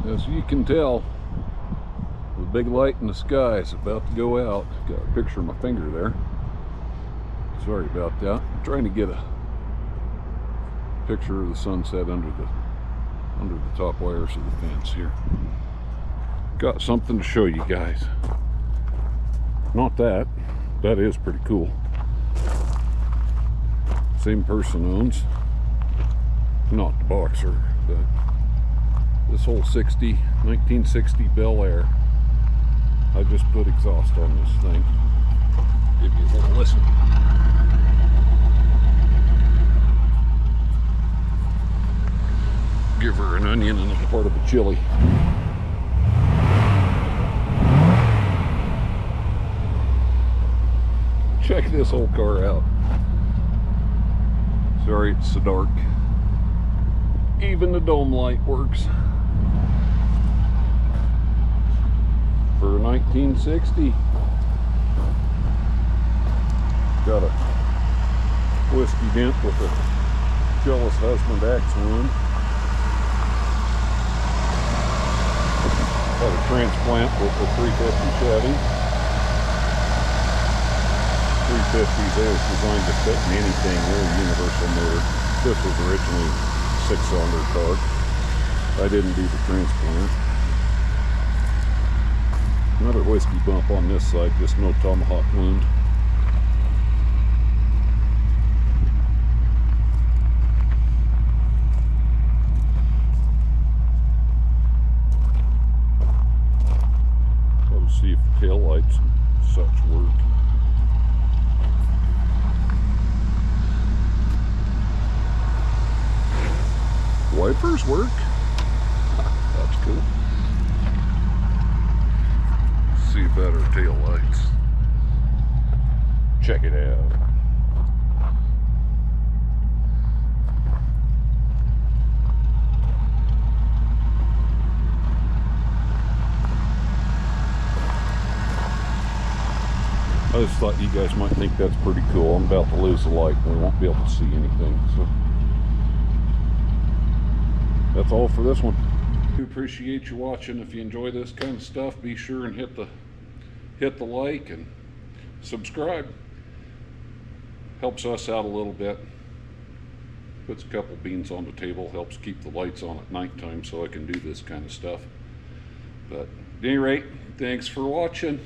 As you can tell, the big light in the sky is about to go out. Got a picture of my finger there. Sorry about that. I'm trying to get a picture of the sunset under the top wires of the fence here. Got something to show you guys. Not that. That is pretty cool. Same person owns. Not the Boxer, but this whole 1960 Bel Air. I just put exhaust on this thing. Give you a little listen. Give her an onion and a part of a chili. Check this whole car out. Sorry it's so dark. Even the dome light works. For a 1960. Got a whiskey dent with a jealous husband axe wound. Got a transplant with a 350 Chevy. 350s there is designed to fit in anything. They're a universal motor. This was originally a 6-cylinder car. I didn't do the transplant. Another whiskey bump on this side, just no tomahawk wound. Let's see if the tail lights and such work. Wipers work. That's cool. See better tail lights. Check it out. I just thought you guys might think that's pretty cool. I'm about to lose the light and we won't be able to see anything. So that's all for this one. I appreciate you watching. If you enjoy this kind of stuff, be sure and hit the like and subscribe. Helps us out a little bit. Puts a couple beans on the table, helps keep the lights on at nighttime so I can do this kind of stuff. But at any rate, thanks for watching.